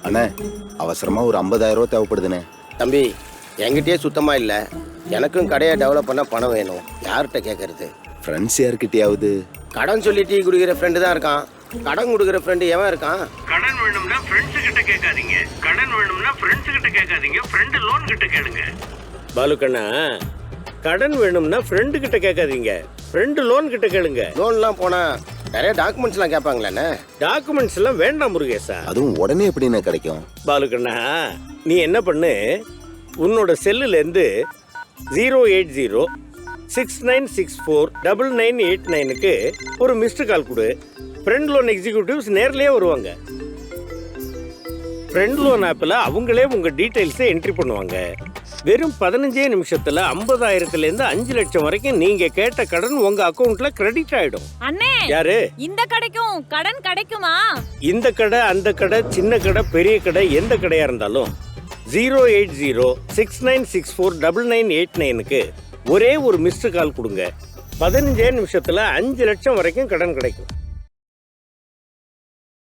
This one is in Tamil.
அண்ணே அவசரமா ஒரு 50,000 ரூபா தேவைப்படுதுண்ணே. தம்பி, என்கிட்டயே சுத்தமாக இல்லை. எனக்கும் கடையை டெவலப் பண்ண பணம் வேணும். யார்கிட்ட கேட்கறது? ஃப்ரெண்ட்ஸ் யார்கிட்டயாவது? கடன் சொல்லி டீ குடிக்கிற ஃப்ரெண்டு தான் இருக்கான். கடன் கொடுக்குற ஃப்ரெண்டு எவன் இருக்கான்? கடன் வேணும்னா ஃப்ரெண்ட்ஸ் கிட்ட கேட்காதீங்க. கடன் வேணும்னா ஃப்ரெண்ட்ஸ் கிட்ட கேட்காதீங்க. ஃப்ரெண்ட் லோன் கிட்ட கேளுங்க. பாலுக்கண்ணா, கடன் வேணும்னா ஃப்ரெண்டு கிட்ட கேட்காதீங்க. ஃப்ரெண்ட் லோன் கிட்ட கேளுங்க. லோன்லாம் போனால் நிறைய டாக்குமெண்ட்ஸ்லாம் கேட்பாங்களேண்ணே. டாக்குமெண்ட்ஸ் எல்லாம் வேண்டாம் முருகேசா. அதுவும் உடனே எப்படிண்ணே கிடைக்கும்? பாலுக்கண்ணா, நீ என்ன பண்ணு, உன்னோட செல்லுலேருந்து 08069649989க்கு ஒரு மிஸ்டு கால் கொடு. ஃப்ரெண்ட் லோன் எக்ஸிக்யூட்டிவ்ஸ் நேர்லயே வருவாங்க. ஃப்ரெண்ட் லோன் ஆப்பில் அவங்களே உங்கள் டீட்டெயில்ஸை என்ட்ரி பண்ணுவாங்க. வெறும் 15 நிமிஷத்தில் 50,000லேருந்து 5 லட்சம் வரைக்கும் நீங்கள் கேட்ட கடன் உங்கள் அக்கௌண்ட்டில் கிரெடிட் ஆகிடும். அண்ணே, யாரு? இந்த கடைக்கும் கடன் கிடைக்குமா? இந்த கடை, அந்த கடை, சின்ன கடை, பெரிய கடை, எந்த கடையாக இருந்தாலும் 08069649989க்கு ஒரே ஒரு மிஸ்டு கால் கொடுங்க. 15 நிமிஷத்தில் 5 லட்சம் வரைக்கும் கடன் கிடைக்கும்.